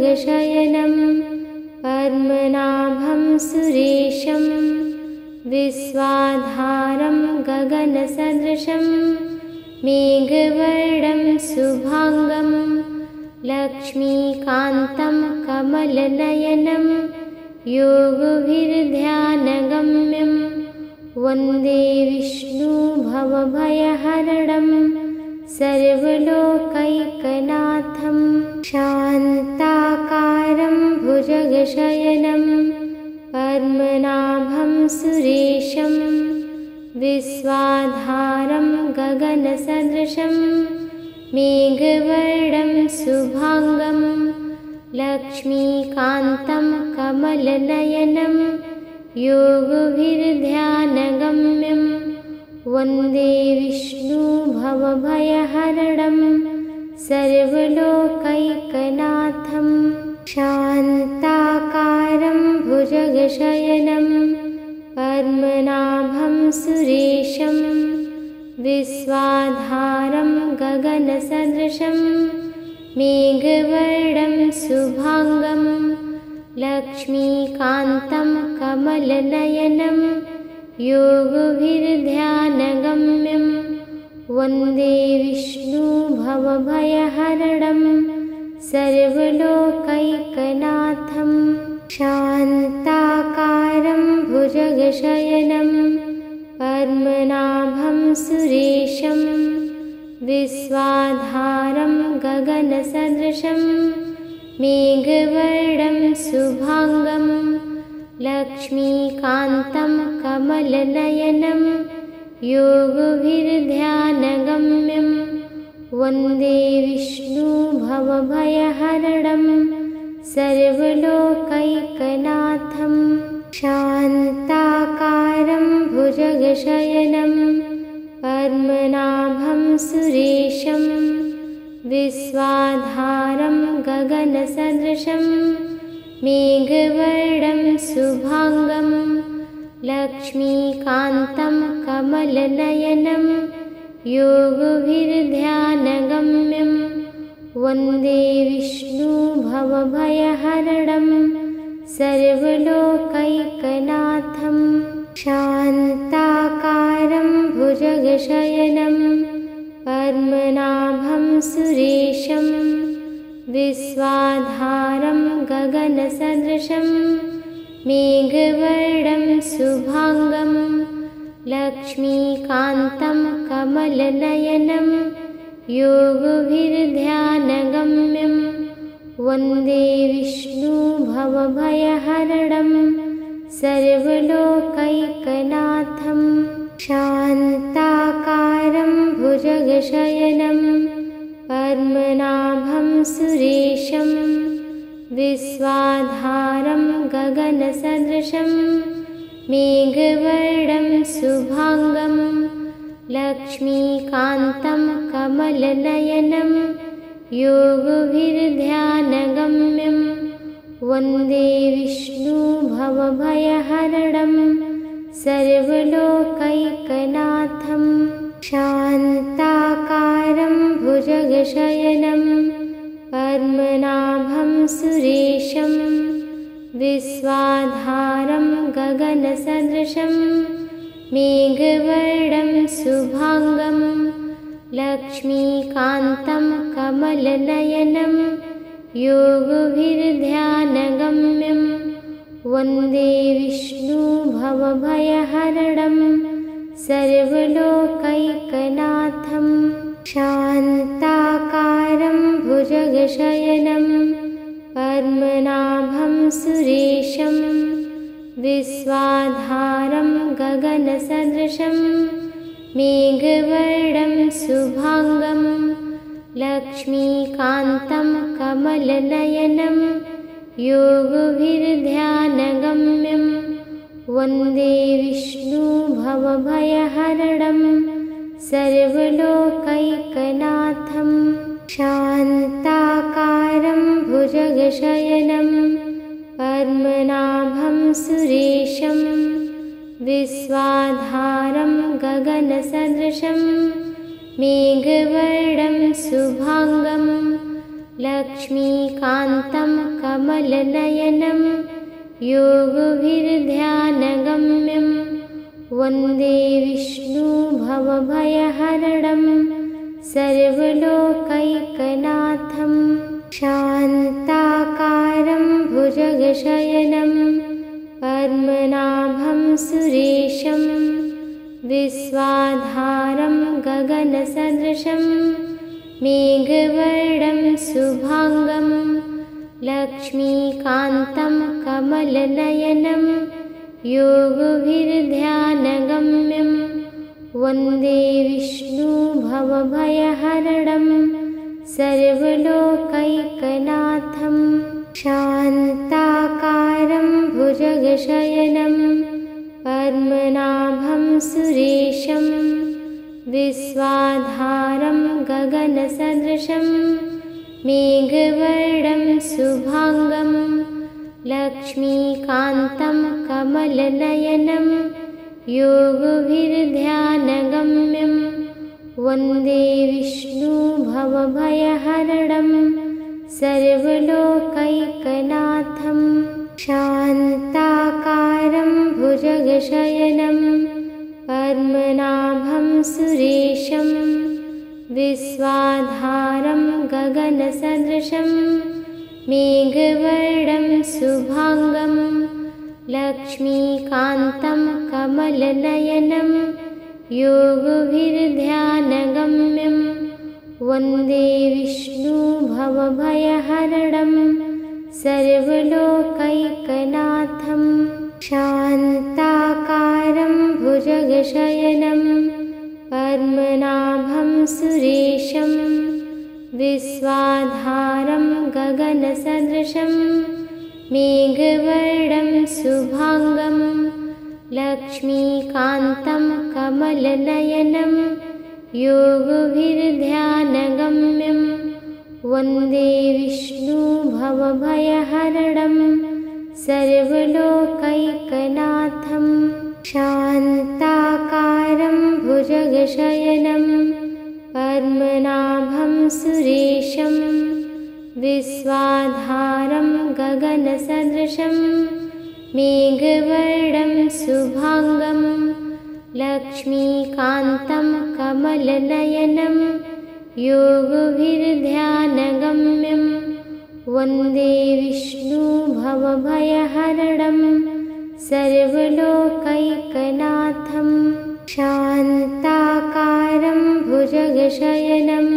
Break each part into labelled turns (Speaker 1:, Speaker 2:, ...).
Speaker 1: भुजगशयनं पद्मनाभं सुरेशं विश्वाधारं गगनसदृशं मेघवर्णं शुभांगं लक्ष्मीकान्तं कमलनयनं योगभिर्ध्यानगम्यं वन्दे विष्णु भवभयहरणं सर्वलोकैकनाथं शान्ताकारं भुजगशयनं पद्मनाभं सुरेशं विश्वाधारं गगनसदृशं मेघवर्णं शुभांगं लक्ष्मीकान्तं कमलनयनं योगभिर्ध्यानगम्यं वन्दे विष्णु भवभयहरणं सर्वलोकैकनाथं शान्ताकारं भुजगशयनं पद्मनाभं सुरेशं विश्वाधारं गगनसदृशं मेघवर्णं शुभांगं लक्ष्मीकान्तं कमलनयनं योगभिर्ध्यानगम्यं वन्दे विष्णु भवभयहरणं सर्वलोकैकनाथं शान्ताकारं भुजगशयनं पद्मनाभं सुरेशं विश्वाधारं गगनसदृशं मेघवर्णं शुभांगं लक्ष्मीकान्तं कमलनयनं योगभिर्ध्यानगम्यं वन्दे विष्णु भवभयहरणं सर्वलोकैकनाथं शान्ताकारं भुजगशयनं पद्मनाभं सुरेशं विश्वाधारं गगनसदृशं मेघवर्णं शुभांगं लक्ष्मीकान्तं कमलनयनं योगभिर्ध्यानगम्यं वन्दे विष्णु भवभयहरणं सर्वलोकैकनाथं शान्ताकारं भुजगशयनं पद्मनाभं सुरेशं विश्वाधारं गगनसदृशं मेघवर्णं शुभांगं लक्ष्मीकान्तं कमलनयनं योगभिर्ध्यानगम्यं वन्दे विष्णु भवभयहरणं सर्वलोकैकनाथं शान्ताकारं भुजगशयनं पद्मनाभं सुरेशं विश्वाधारं गगनसदृशं मेघवर्णं शुभांगं लक्ष्मीकान्तं कमलनयनं योगभिर्ध्यानगम्यं वन्दे विष्णु भवभयहरणं सर्वलोकैकनाथं शान्ताकारं भुजगशयनं पद्मनाभं सुरेशं विश्वाधारं गगनसदृशं मेघवर्णं शुभांगं लक्ष्मीकान्तं कमलनयनं योगभिर्ध्यानगम्यं वन्दे विष्णु भवभयहरणं सर्वलोकैकनाथं शान्ताकारं भुजगशयनं पद्मनाभं सुरेशं विश्वाधारं गगनसदृशं मेघवर्णं शुभांगं लक्ष्मीकान्तं कमलनयनं योगभिर्ध्यानगम्यं वन्दे विष्णु भवभयहरणं सर्वलोकैकनाथं शान्ताकारं भुजगशयनं पद्मनाभं सुरेशं विश्वाधारं गगनसदृशं मेघवर्णं शुभांगं लक्ष्मीकान्तं कमलनयनं योगभिर्ध्यानगम्यं वन्दे विष्णुभवभयहरणं सर्वलोकैकनाथं। शान्ताकारं भुजगशयनं पद्मनाभं सुरेशं विश्वाधारं गगनसदृशं मेघवर्णं शुभाङ्गं लक्ष्मीकान्तं कमलनयनं योगभिर्ध्यानगम्यं वन्दे विष्णुभवभयहरणं सर्वलोकैकनाथं। शान्ताकारं भुजगशयनं पद्मनाभं सुरेशं विश्वाधारं गगनसदृशं मेघवर्णं शुभाङ्गं लक्ष्मीकान्तं कमलनयनं योगभिर्ध्यानगम्यं वन्दे विष्णुभवभयहरणं सर्वलोकैकनाथं। शान्ताकारं भुजगशयनं पद्मनाभं सुरेशं विश्वाधारं गगनसदृशं मेघवर्णं शुभाङ्गं लक्ष्मीकान्तं कमलनयनं योगभिर्ध्यानगम्यं वन्दे विष्णुभवभयहरणं सर्वलोकैकनाथं। शान्ताकारं भुजगशयनं पद्मनाभं सुरेशं विश्वाधारं गगनसदृशं मेघवर्णं शुभाङ्गं लक्ष्मीकान्तं कमलनयनं योगभिर्ध्यानगम्यं वन्दे विष्णुभवभयहरणं सर्वलोकैकनाथं। शान्ताकारं भुजगशयनं पद्मनाभं सुरेशं विश्वाधारं गगनसदृशं मेघवर्णं शुभाङ्गं लक्ष्मीकान्तं कमलनयनं योगभिर्ध्यानगम्यं वन्दे विष्णुभवभयहरणं सर्वलोकैकनाथं। शान्ताकारं भुजगशयनं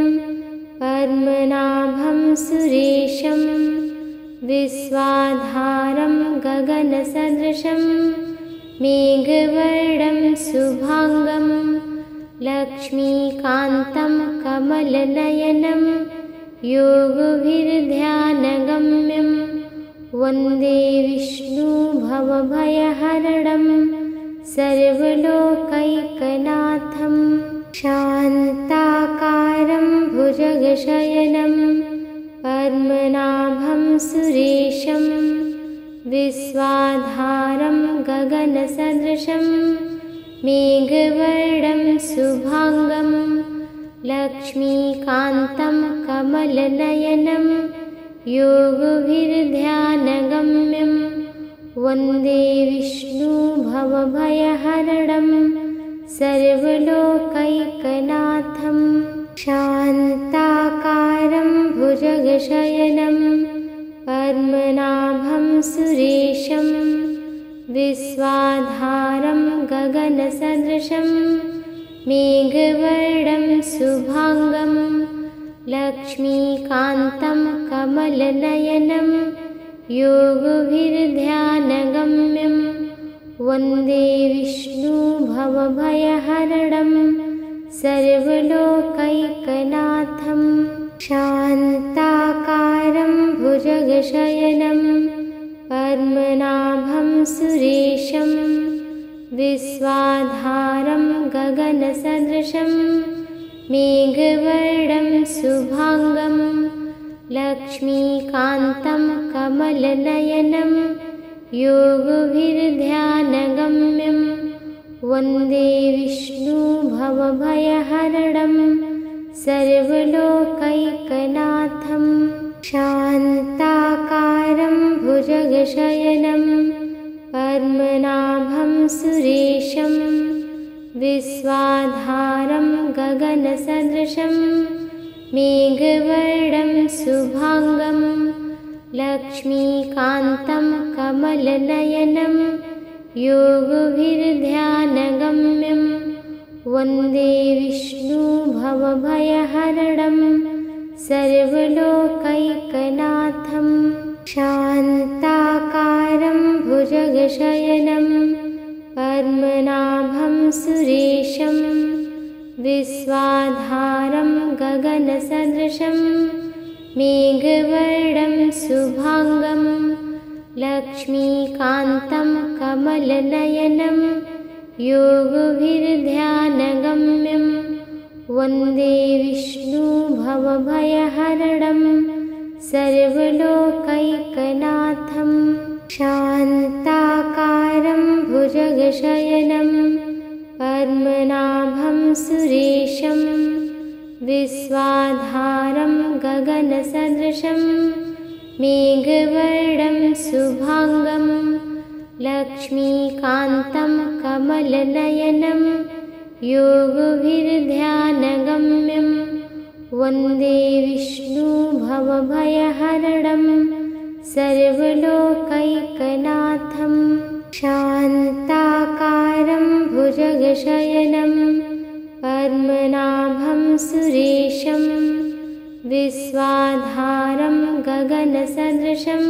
Speaker 1: पद्मनाभं सुरेशं विश्वाधारं गगनसदृशं मेघवर्णं शुभाङ्गं लक्ष्मीकान्तं कमलनयनं योगभिर्ध्यानगम्यं वन्दे विष्णुभवभयहरणं सर्वलोकैकनाथं। शान्ताकारं भुजगशयनं पद्मनाभं सुरेशं विश्वाधारं गगनसदृशं मेघवर्णं शुभाङ्गं लक्ष्मीकान्तं कमलनयनं योगभिर्ध्यानगम्यं वन्दे विष्णुभवभयहरणं सर्वलोकैकनाथं। शान्ताकारं भुजगशयनं पद्मनाभं सुरेशं विश्वाधारं गगनसदृशं मेघवर्णं शुभाङ्गं लक्ष्मीकान्तं कमलनयनं योगभिर्ध्यानगम्यं वन्दे विष्णुभवभयहरणं सर्वलोकैकनाथं। शान्ताकारं भुजगशयनं पद्मनाभं सुरेशं विश्वाधारं गगनसदृशं मेघवर्णं शुभाङ्गं लक्ष्मीकान्तं कमलनयनं योगभिर्ध्यानगम्यं वन्दे विष्णुभवभयहरणं सर्वलोकैकनाथं। शान्ताकारं भुजगशयनं पद्मनाभं सुरेशं विश्वाधारं गगनसदृशं मेघवर्णं शुभांगं लक्ष्मीकान्तं कमलनयनं योगभिर्ध्यानगम्यं वन्दे विष्णुभवभयहरणं सर्वलोकैकनाथं। शान्ताकारं भुजगशयनं पद्मनाभं सुरेशं विश्वाधारं गगनसदृशं मेघवर्णं शुभांगं लक्ष्मीकान्तं कमलनयनं योगभिर्ध्यानगम्यं वन्दे विष्णुभवभयहरणं सर्वलोकैकनाथं। शान्ताकारं भुजगशयनं पद्मनाभं सुरेशं विश्वाधारं गगनसदृशं मेघवर्णं शुभांगं लक्ष्मीकान्तं कमलनयनं योगभिर्ध्यानगम्यं वन्दे विष्णुभवभयहरणं सर्वलोकैकनाथं। शान्ताकारं भुजगशयनं पद्मनाभं सुरेशं विश्वाधारं गगनसदृशं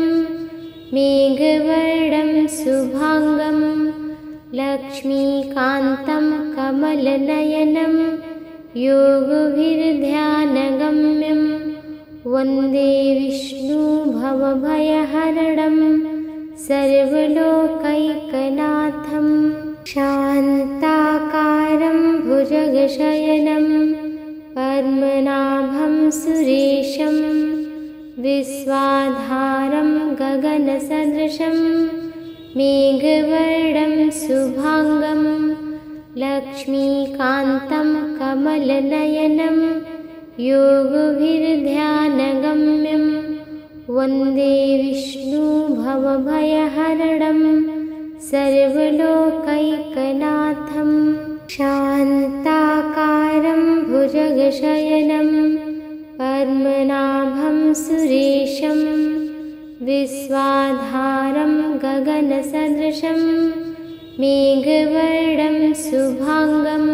Speaker 1: मेघवर्णं शुभांगं लक्ष्मीकान्तं कमलनयनं योगभिर्ध्यानगम्यं वन्दे विष्णुभवभयहरणं सर्वलोकैकनाथं। शान्ताकारं भुजगशयनं पद्मनाभं सुरेशं विश्वाधारं गगनसदृशं मेघवर्णं शुभांगं लक्ष्मीकान्तं कमलनयनं योगभिर्ध्यानगम्यं वन्दे विष्णुभवभयहरणं सर्वलोकैकनाथं। शान्ताकारं भुजगशयनं पद्मनाभं सुरेशं विश्वाधारं गगनसदृशं मेघवर्णं शुभांगं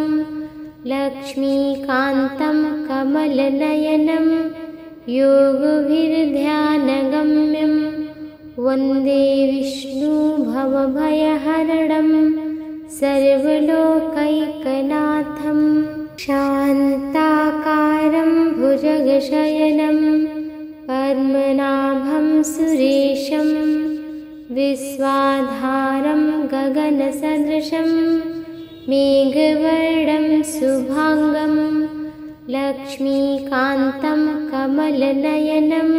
Speaker 1: लक्ष्मीकान्तं कमलनयनं योगभिर्ध्यानगम्यं वन्दे विष्णुभवभयहरणं सर्वलोकैकनाथं। शान्ताकारं भुजगशयनं पद्मनाभं सुरेशं विश्वाधारं गगनसदृशं मेघवर्णं शुभांगं लक्ष्मीकान्तं कमलनयनं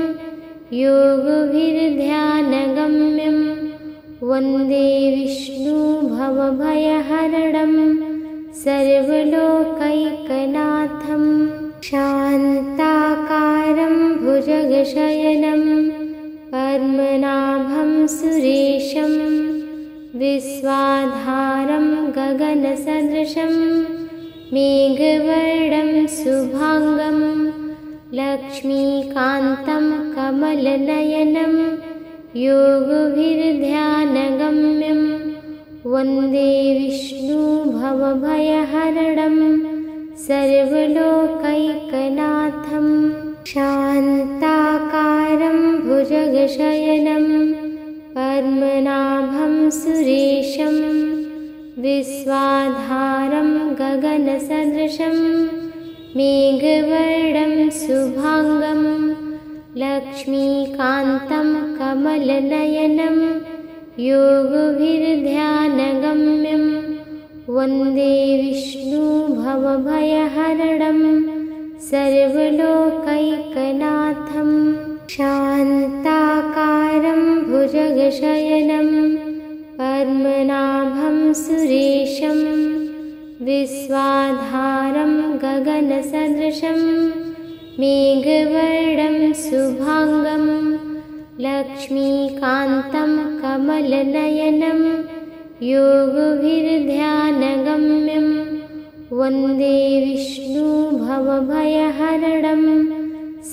Speaker 1: योगभिर्ध्यानगम्यं वन्दे विष्णुभवभयहरणं सर्वलोकैकनाथं। शान्ताकारं भुजगशयनं पद्मनाभं सुरेशं विश्वाधारं गगनसदृशं मेघवर्णं शुभांगं लक्ष्मीकान्तं कमलनयनं योगभिर्ध्यानगम्यं वन्दे विष्णुभवभयहरणं सर्वलोकैकनाथं। शान्ताकारं भुजगशयनं पद्मनाभं सुरेशं विश्वाधारं गगनसदृशं मेघवर्णं शुभांगं लक्ष्मीकान्तं कमलनयनं योगभिर्ध्यानगम्यं वन्दे विष्णुभवभयहरणं सर्वलोकैकनाथं। शान्ताकारं भुजगशयनं पद्मनाभं सुरेशं विश्वाधारं गगनसदृशं मेघवर्णं शुभाङ्गं लक्ष्मीकान्तं कमलनयनं योगभिर्ध्यानगम्यं वन्दे विष्णुभवभयहरणं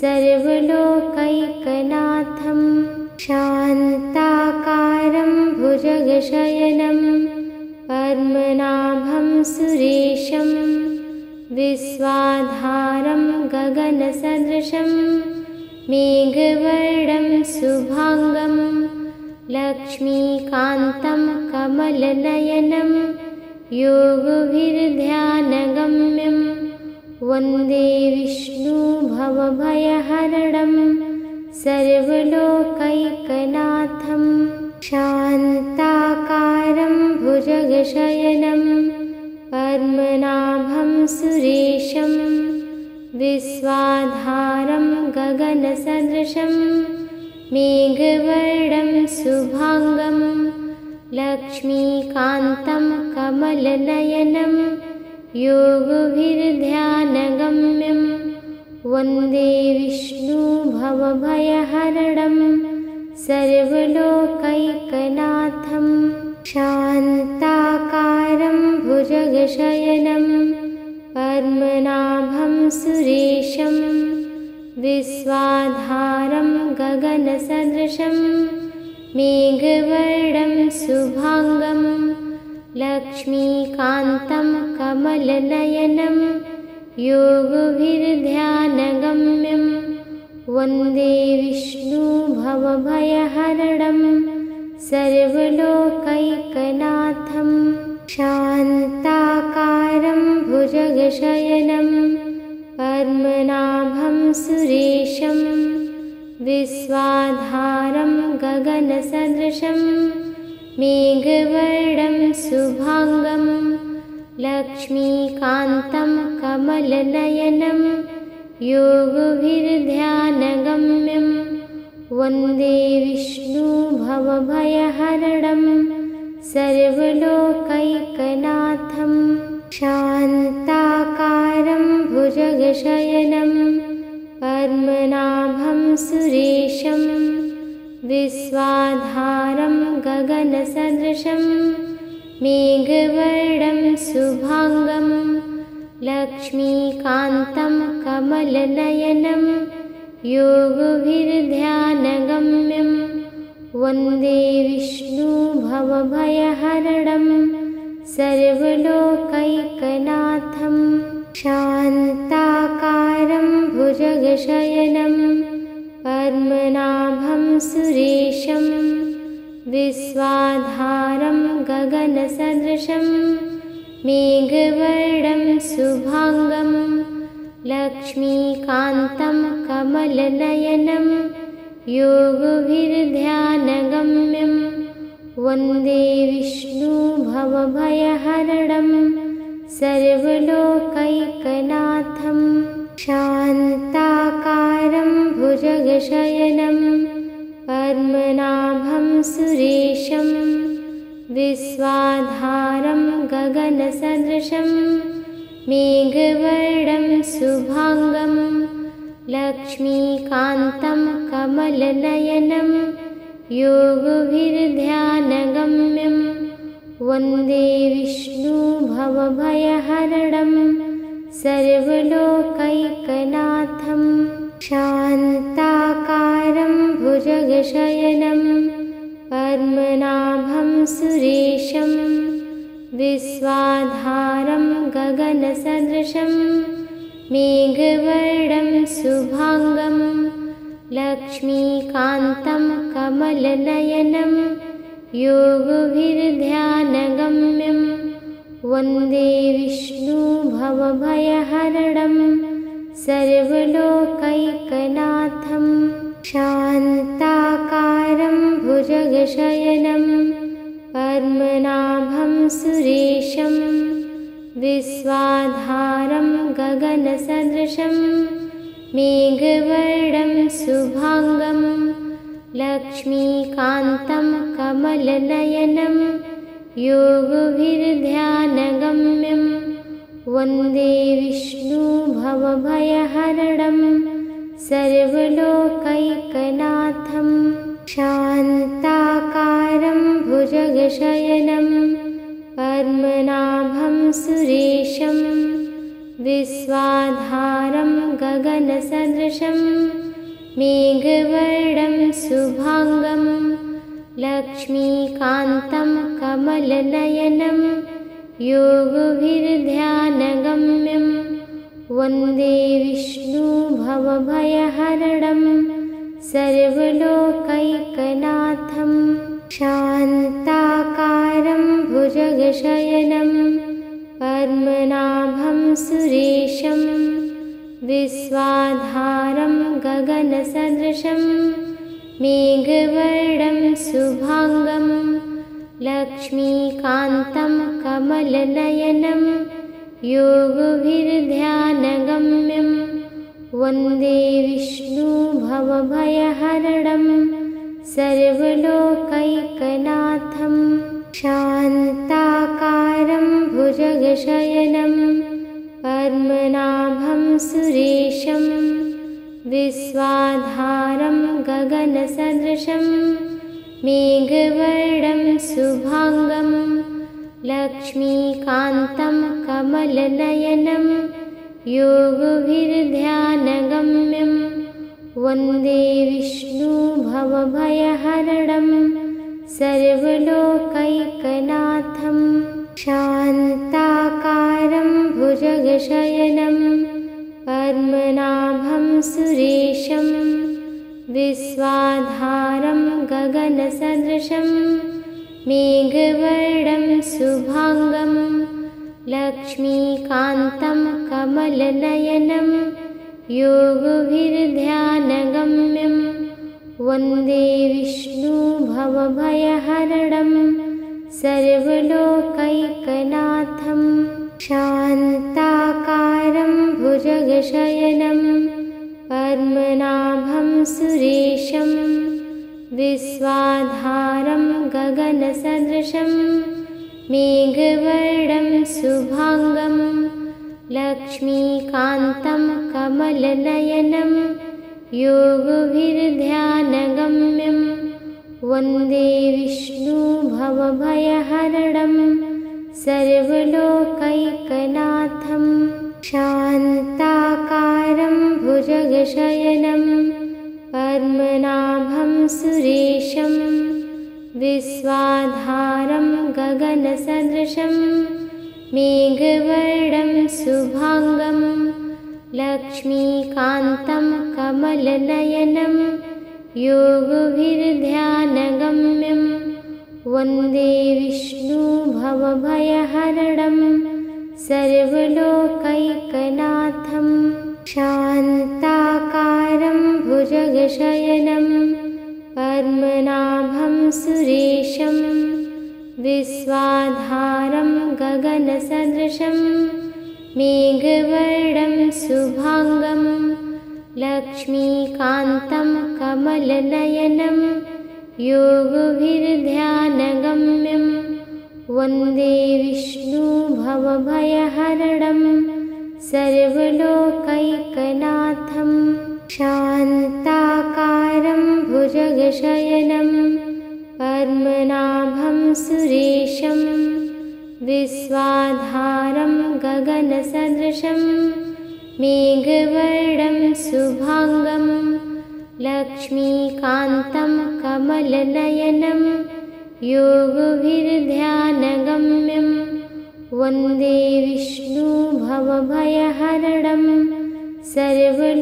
Speaker 1: सर्वलोकैकनाथं शान्ताकारं भुजगशयनं पद्मनाभं सुरेशं विश्वाधारं गगनसदृशं मेघवर्णं शुभाङ्गं लक्ष्मीकान्तं कमलनयनं योगभिर्ध्यानगम्यं वन्दे विष्णुभवभयहरणं सर्वलोकैकनाथं शान्ताकारं भुजगशयनं पद्मनाभं सुरेशं विश्वाधारं गगनसदृशं मेघवर्णं शुभाङ्गं लक्ष्मीकान्तं कमलनयनं योगभिर्ध्यानगम्यं वन्दे विष्णुभवभयहरणं सर्वलोकैकनाथं शान्ताकारं भुजगशयनं पद्मनाभं सुरेशं विश्वाधारं गगनसदृशं मेघवर्णं शुभाङ्गं लक्ष्मीकान्तं कमलनयनं योगभिर्ध्यानगम्यं वन्दे विष्णुभवभयहरणं सर्वलोकैकनाथं शान्ताकारं भुजगशयनं पद्मनाभं सुरेशं विश्वाधारं गगनसदृशं मेघवर्णं शुभाङ्गं लक्ष्मीकान्तं कमलनयनं योगभिर्ध्यानगम्यं वन्दे विष्णुभवभयहरणं सर्वलोकैकनाथं शान्ताकारं भुजगशयनं पद्मनाभं सुरेशं विश्वाधारं गगनसदृशं मेघवर्णं शुभाङ्गं लक्ष्मीकान्तं कमलनयनं योगभिर्ध्यानगम्यं वन्दे विष्णुभवभयहरणं सर्वलोकैकनाथं शान्ताकारं भुजगशयनं पद्मनाभं सुरेशं विश्वाधारं गगनसदृशं मेघवर्णं शुभाङ्गं लक्ष्मीकान्तं कमलनयनं योगभिर्ध्यानगम्यं वन्दे विष्णुभवभयहरणं सर्वलोकैकनाथं शान्ताकारं भुजगशयनं पद्मनाभं सुरेशं विश्वाधारं गगनसदृशं मेघवर्णं शुभाङ्गं लक्ष्मीकान्तं कमलनयनं योगभिर्ध्यानगम्यं वन्दे विष्णुभवभयहरणं सर्वलोकैकनाथं शान्ताकारं भुजगशयनं पद्मनाभं सुरेशं विश्वाधारं गगनसदृशं मेघवर्णं शुभाङ्गं लक्ष्मीकान्तं कमलनयनं योगभिर्ध्यानगम्यं वन्दे विष्णुभवभयहरणं सर्वलोकैकनाथं शान्ताकारं भुजगशयनं पद्मनाभं सुरेशं विश्वाधारं गगनसदृशं मेघवर्णं शुभाङ्गं लक्ष्मीकान्तं कमलनयनं योगभिर्ध्यानगम्यं वन्दे विष्णुभवभयहरणं सर्वलोकैकनाथं शान्ताकारं भुजगशयनं पद्मनाभं सुरेशं विश्वाधारं गगनसदृशं मेघवर्णं शुभांगं लक्ष्मीकान्तं कमलनयनं योगभिर्ध्यानगम्यं वन्दे विष्णु भवभयहरणं सर्वलोकैकनाथं शान्ताकारं भुजगशयनं पद्मनाभं सुरेशं विश्वाधारं गगनसदृशं मेघवर्णं शुभांगं लक्ष्मीकान्तं कमलनयनं योगभिर्ध्यानगम्यं वन्दे विष्णु भवभयहरणं सर्वलोकैकनाथं शान्ताकारं भुजगशयनं पद्मनाभं सुरेशं विश्वाधारं गगनसदृशं मेघवर्णं शुभांगं लक्ष्मीकान्तं कमलनयनं योगभिर्ध्यानगम्यं वन्दे विष्णु भवभयहरणं सर्वलोकैकनाथं शान्ताकारं भुजगशयनं पद्मनाभं सुरेशं विश्वाधारं गगनसदृशं मेघवर्णं शुभांगं लक्ष्मीकान्तं कमलनयनं योगभिर्ध्यानगम्यं वन्दे विष्णु भवभयहरणं सर्वलोकैकनाथं शान्ताकारं भुजगशयनं पद्मनाभं सुरेशं विश्वाधारं गगनसदृशं मेघवर्णं शुभांगं लक्ष्मीकान्तं कमलनयनं योगभिर्ध्यानगम्यं वन्दे विष्णु भवभयहरणं सर्वलोकैकनाथं शान्ताकारं भुजगशयनं पद्मनाभं सुरेशं विश्वाधारं गगनसदृशं मेघवर्णं शुभांगं लक्ष्मीकान्तं कमलनयनं योगभिर्ध्यानगम्यं वन्दे विष्णु भवभयहरणं सर्वलोकैकनाथं शान्ताकारं भुजगशयनं पद्मनाभं सुरेशं विश्वाधारं गगनसदृशं मेघवर्णं शुभांगं लक्ष्मीकान्तं कमलनयनं योगभिर्ध्यानगम्यं वन्दे विष्णु भवभयहरणं सर्वलोकैकनाथं शान्ताकारं भुजगशयनं पद्मनाभं सुरेशं विश्वाधारं गगनसदृशं मेघवर्णं शुभांगं लक्ष्मीकान्तं कमलनयनं योगभिर्ध्यानगम्यं वन्दे विष्णु भवभयहरणं सर्वलोकैकनाथं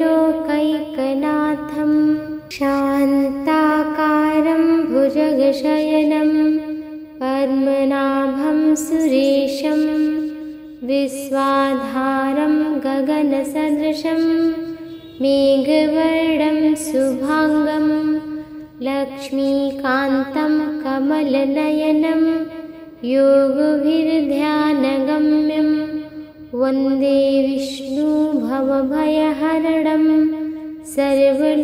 Speaker 1: शान्ताकारं भुजगशयनं पद्मनाभं सुरेशं विश्वाधारं गगनसदृशं मेघवर्णं शुभांगं लक्ष्मीकान्तं कमलनयनं योगभिर्ध्यानगम्यं वन्दे विष्णु भवभयहरणं सर्वलोकैकनाथं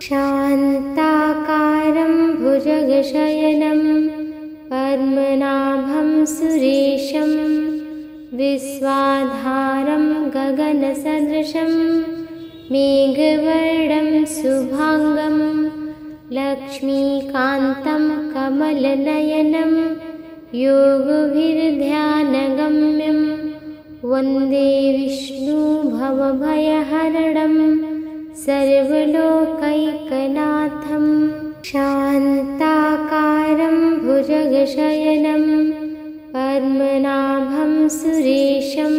Speaker 1: शान्ताकारं भुजगशयनं पद्मनाभं सुरेशं विश्वाधारं गगनसदृशं मेघवर्णं शुभाङ्गं लक्ष्मीकान्तं कमलनयनं योगभिर्ध्यानगम्यं वन्दे विष्णुभवभयहरणं सर्वलोकैकनाथं शान्ताकारं भुजगशयनं पद्मनाभं सुरेशं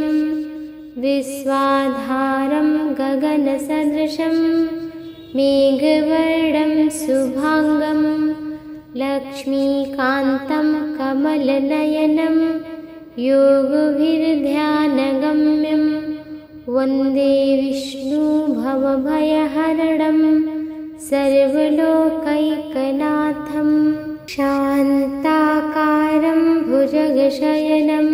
Speaker 1: विश्वाधारं गगनसदृशं मेघवर्णं शुभाङ्गं लक्ष्मीकान्तं कमलनयनं योगभिर्ध्यानगम्यं वन्दे विष्णुभवभयहरणं सर्वलोकैकनाथं शान्ताकारं भुजगशयनं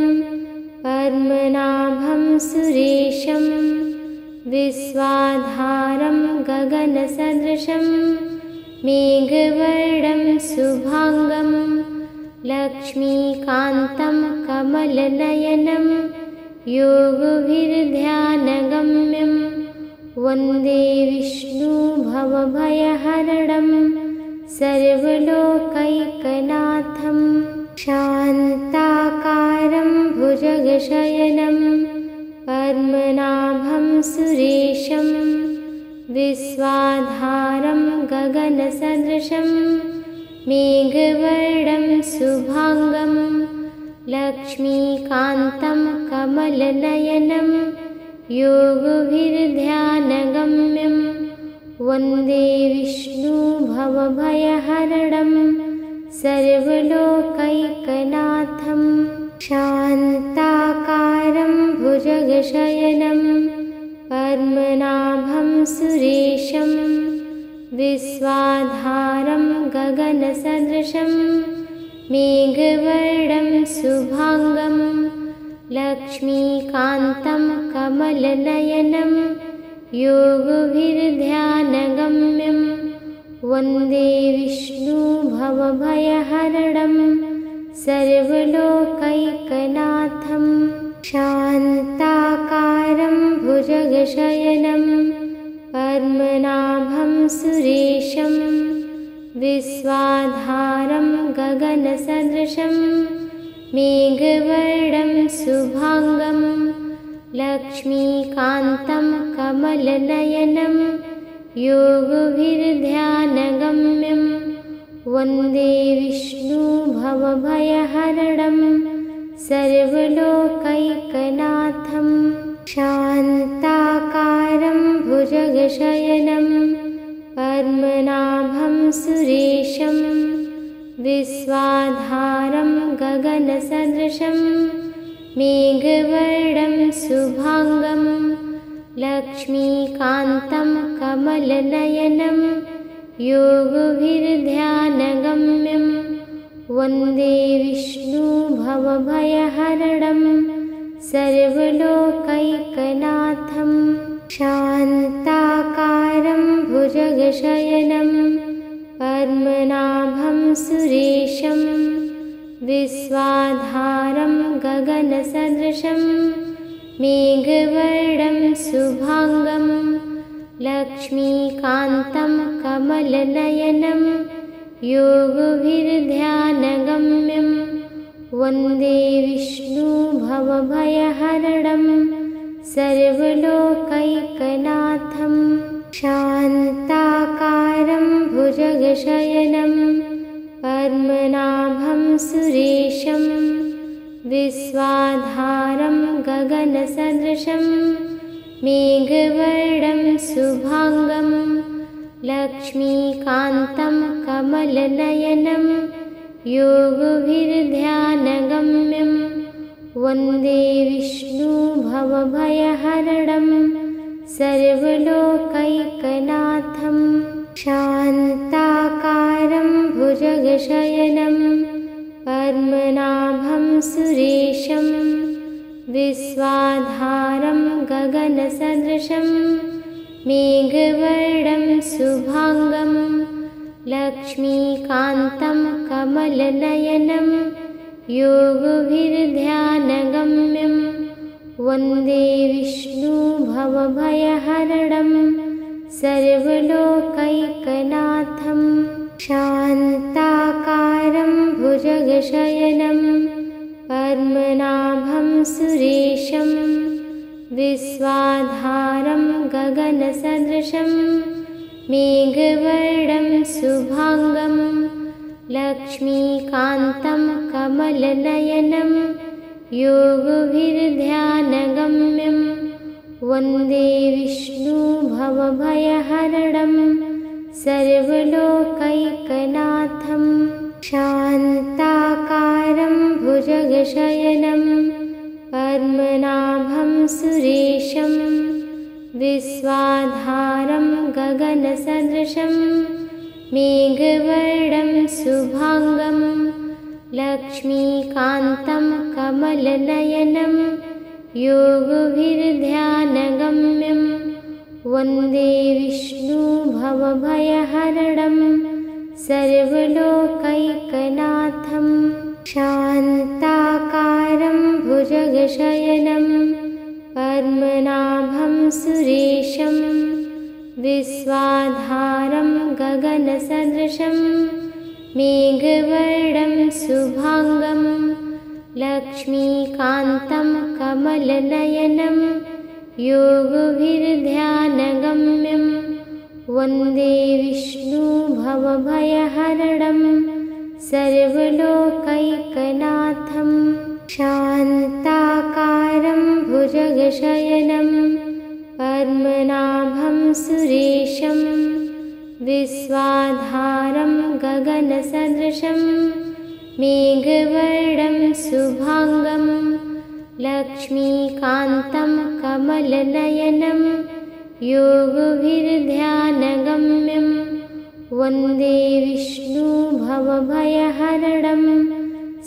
Speaker 1: पद्मनाभं सुरेशं विश्वाधारं गगनसदृशं मेघवर्णं शुभाङ्गं लक्ष्मीकान्तं कमलनयनं योगभिर्ध्यानगम्यं वन्दे विष्णुभवभयहरणं सर्वलोकैकनाथं शान्ताकारं भुजगशयनं पद्मनाभं सुरेशं विश्वाधारं गगनसदृशं मेघवर्णं शुभाङ्गं लक्ष्मीकान्तं कमलनयनं योगभिर्ध्यानगम्यं वन्दे विष्णुभवभयहरणं सर्वलोकैकनाथं शान्ताकारं भुजगशयनं पद्मनाभं सुरेशं विश्वाधारं गगनसदृशं मेघवर्णं शुभाङ्गं लक्ष्मीकान्तं कमलनयनं योगभिर्ध्यानगम्यं वन्दे विष्णुभवभयहरणं सर्वलोकैकनाथं शान्ताकारं भुजगशयनं पद्मनाभं सुरेशं विश्वाधारं गगनसदृशं मेघवर्णं शुभाङ्गं लक्ष्मीकान्तं कमलनयनं योगभिर्ध्यानगम्यं वन्दे विष्णुभवभयहरणं सर्वलोकैकनाथं शान्ताकारं भुजगशयनं पद्मनाभं सुरेशं विश्वाधारं गगनसदृशं मेघवर्णं शुभाङ्गं लक्ष्मीकान्तं कमलनयनं योगभिर्ध्यानगम्यं वन्दे विष्णुभवभयहरणं सर्वलोकैकनाथं शान्ताकारं भुजगशयनं पद्मनाभं सुरेशं विश्वाधारं गगनसदृशं मेघवर्णं शुभाङ्गं लक्ष्मीकान्तं कमलनयनं योगभिर्ध्यानगम्यं वन्दे विष्णुभवभयहरणं सर्वलोकैकनाथं शान्ताकारं भुजगशयनं पद्मनाभं सुरेशं विश्वाधारं गगनसदृशं मेघवर्णं शुभाङ्गं लक्ष्मीकान्तं कमलनयनं योगभिर्ध्यानगम्यं वन्दे विष्णुभवभयहरणं सर्वलोकैकनाथं शान्ताकारं भुजगशयनं पद्मनाभं सुरेशं विश्वाधारं गगनसदृशं मेघवर्णं शुभाङ्गं लक्ष्मीकान्तं कमलनयनं योगभिर्ध्यानगम्यं वन्दे विष्णु भवभयहरणं सर्वलोकैकनाथं शान्ताकारं भुजगशयनं पद्मनाभं सुरेशं विश्वाधारं गगनसदृशं मेघवर्णं शुभाङ्गं लक्ष्मीकान्तं कमलनयनं योगभिर्ध्यानगम्यं वन्दे विष्णु भवभयहरणं सर्वलोकैकनाथं शान्ताकारं भुजगशयनं पद्मनाभं सुरेशं विश्वाधारं गगनसदृशं मेघवर्णं शुभाङ्गं लक्ष्मीकान्तं कमलनयनं योगभिर्ध्यानगम्यं वन्दे विष्णु भवभयहरणं सर्वलोकैकनाथं शान्ताकारं भुजगशयनं पद्मनाभं सुरेशं विश्वाधारं गगनसदृशं मेघवर्णं शुभाङ्गं लक्ष्मीकान्तं कमलनयनं योगभिर्ध्यानगम्यं वन्दे विष्णु भवभयहरणं सर्वलोकैकनाथं शान्ताकारं भुजगशयनं पद्मनाभं सुरेशं विश्वाधारं गगनसदृशं मेघवर्णं शुभाङ्गं लक्ष्मीकान्तं कमलनयनं योगभिर्ध्यानगम्यं वन्दे विष्णु भवभयहरणं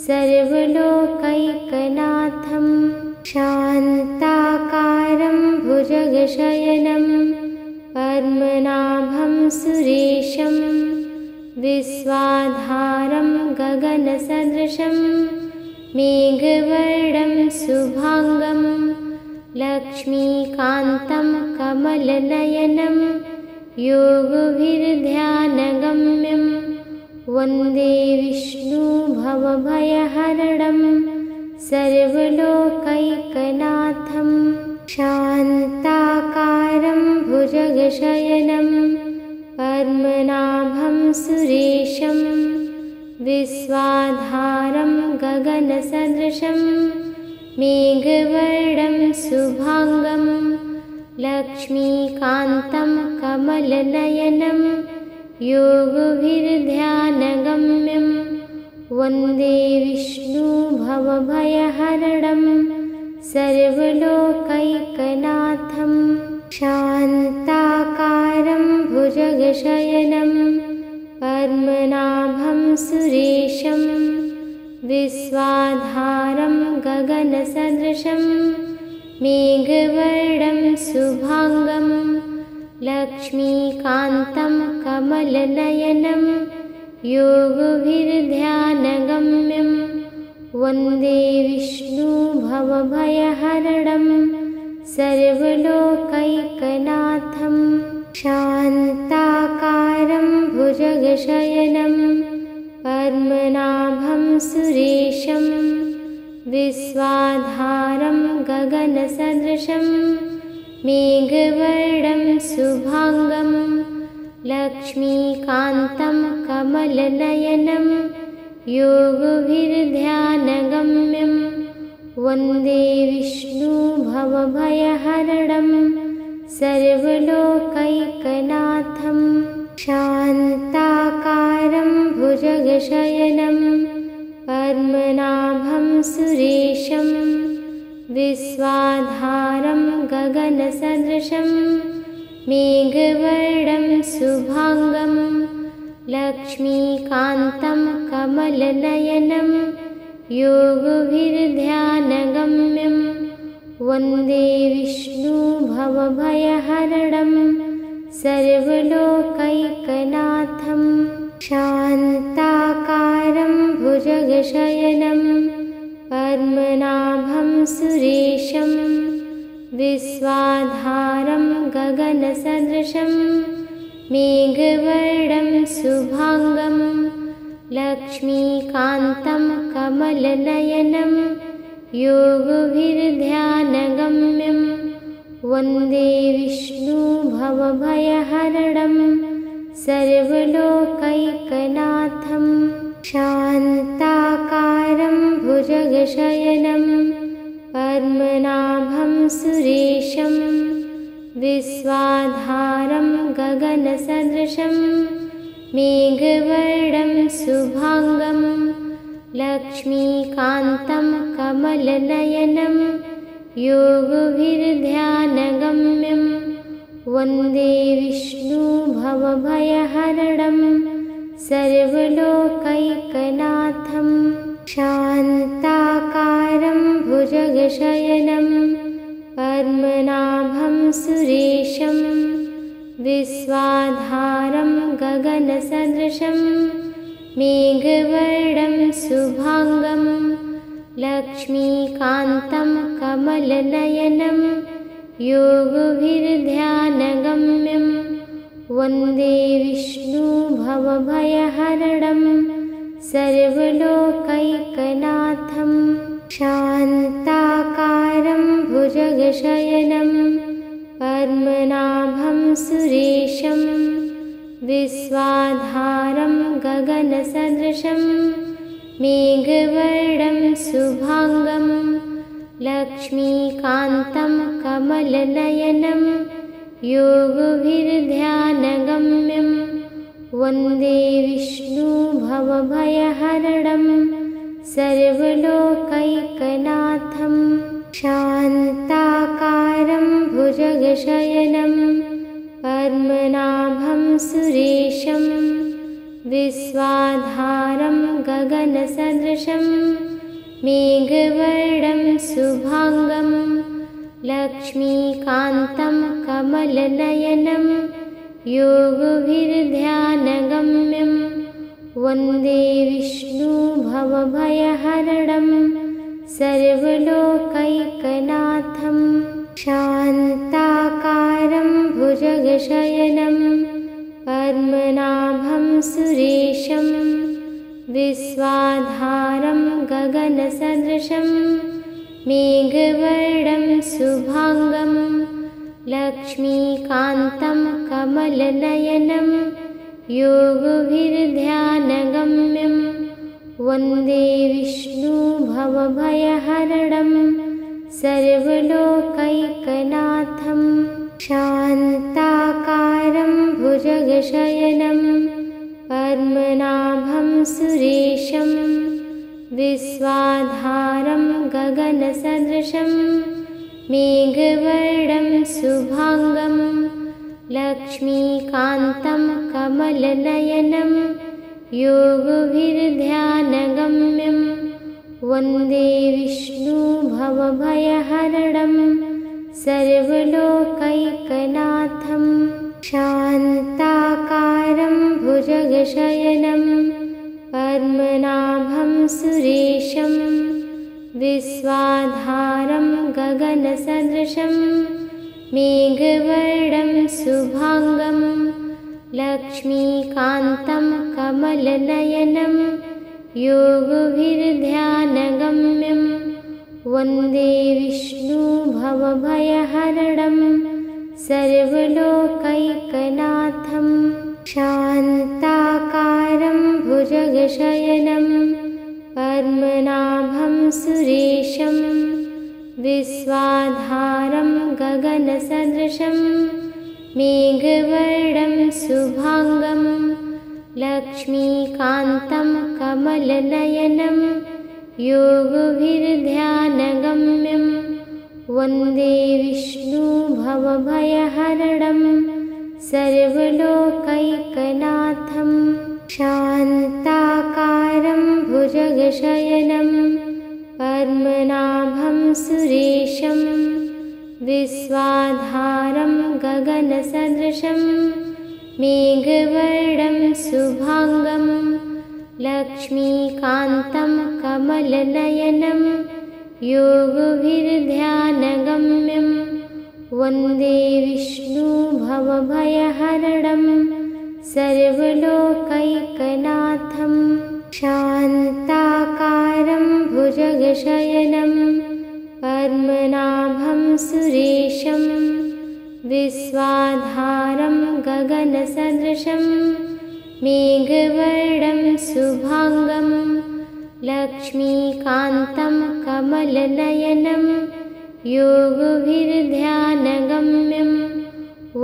Speaker 1: सर्वलोकैकनाथं शान्ताकारं भुजगशयनं पद्मनाभं सुरेशं विश्वाधारं गगनसदृशं मेघवर्णं शुभाङ्गं लक्ष्मीकान्तं कमलनयनं योगभिर्ध्यानगम्यं वन्दे विष्णु भवभयहरणं सर्वलोकैकनाथं शान्ताकारं भुजगशयनं पद्मनाभं सुरेशं विश्वाधारं गगनसदृशं मेघवर्णं शुभाङ्गं लक्ष्मीकान्तं कमलनयनं योगभिर्ध्यानगम्यं वन्दे विष्णु भवभयहरणं सर्वलोकैकनाथं शान्ताकारं भुजगशयनं पद्मनाभं सुरेशं विश्वाधारं गगनसदृशं मेघवर्णं शुभाङ्गं लक्ष्मीकान्तं कमलनयनं योगभिर्ध्यानगम्यं वन्दे विष्णु भवभयहरणं सर्वलोकैकनाथं शान्ताकारं भुजगशयनं पद्मनाभं सुरेशं विश्वाधारं गगनसदृशं मेघवर्णं शुभाङ्गं लक्ष्मीकान्तं कमलनयनं योगभिर्ध्यानगम्यं वन्दे विष्णु भवभयहरणं सर्वलोकैकनाथं शान्ताकारं भुजगशयनं पद्मनाभं सुरेशं विश्वाधारं गगनसदृशं मेघवर्णं शुभाङ्गं लक्ष्मीकान्तं कमलनयनं योगभिर्ध्यानगम्यं वन्दे विष्णु भवभयहरणं सर्वलोकैकनाथं शान्ताकारं भुजगशयनं पद्मनाभं सुरेशं विश्वाधारं गगनसदृशं मेघवर्णं शुभांगं लक्ष्मीकान्तं कमलनयनं योगभिर्ध्यानगम्यं वन्दे विष्णुभवभयहरणं सर्वलोकैकनाथं शान्ताकारं भुजगशयनं पद्मनाभं सुरेशं विश्वाधारं गगनसदृशं मेघवर्णं शुभांगं लक्ष्मीकान्तं कमलनयनं योगभिर्ध्यानगम्यं वन्दे विष्णुभवभयहरणं सर्वलोकैकनाथं शान्ताकारं भुजगशयनं पद्मनाभं सुरेशं विश्वाधारं गगनसदृशं मेघवर्णं शुभांगं लक्ष्मीकान्तं कमलनयनं योगभिर्ध्यानगम्यं वन्दे विष्णुभवभयहरणं सर्वलोकैकनाथं शान्ताकारं भुजगशयनं पद्मनाभं सुरेशं विश्वाधारं गगनसदृशं मेघवर्णं शुभांगं लक्ष्मीकान्तं कमलनयनं योगभिर्ध्यानगम्यं वन्दे विष्णुभवभयहरणं सर्वलोकैकनाथं शान्ताकारं भुजगशयनं पद्मनाभं सुरेशं विश्वाधारं गगनसदृशं मेघवर्णं शुभांगं लक्ष्मीकान्तं कमलनयनं योगभिर्ध्यानगम्यं वन्दे विष्णुभवभयहरणं सर्वलोकैकनाथं शान्ताकारं भुजगशयनं पद्मनाभं सुरेशं विश्वाधारं गगनसदृशं मेघवर्णं शुभांगं लक्ष्मीकान्तं कमलनयनं योगभिर्ध्यानगम्यं वन्दे विष्णुभवभयहरणं सर्वलोकैकनाथं शान्ताकारं भुजगशयनं पद्मनाभं सुरेशं विश्वाधारं गगनसदृशं मेघवर्णं शुभांगं लक्ष्मीकान्तं कमलनयनं योगभिर्ध्यानगम्यं वन्दे विष्णुभवभयहरणं सर्वलोकैकनाथं शान्ताकारं भुजगशयनं पद्मनाभं सुरेशं विश्वाधारं गगनसदृशं मेघवर्णं शुभांगं लक्ष्मीकान्तं कमलनयनं योगभिर्ध्यानगम्यं वन्दे विष्णुभवभयहरणं सर्वलोकैकनाथं शान्ताकारं भुजगशयनं पद्मनाभं सुरेशं विश्वाधारं गगनसदृशं मेघवर्णं शुभांगं लक्ष्मीकान्तं कमलनयनं योगभिर्ध्यानगम्यं वन्दे विष्णुभवभयहरणं सर्वलोकैकनाथं शान्ताकारं भुजगशयनं पद्मनाभं सुरेशं विश्वाधारं गगनसदृशं मेघवर्णं शुभांगं लक्ष्मीकान्तं कमलनयनं योगभिर्ध्यानगम्यं वन्दे विष्णु भवभयहरणं सर्वलोकैकनाथं शान्ताकारं भुजगशयनं पद्मनाभं सुरेशं विश्वाधारं गगनसदृशं मेघवर्णं शुभाङ्गं लक्ष्मीकान्तं कमलनयनं योगभिर्ध्यानगम्यं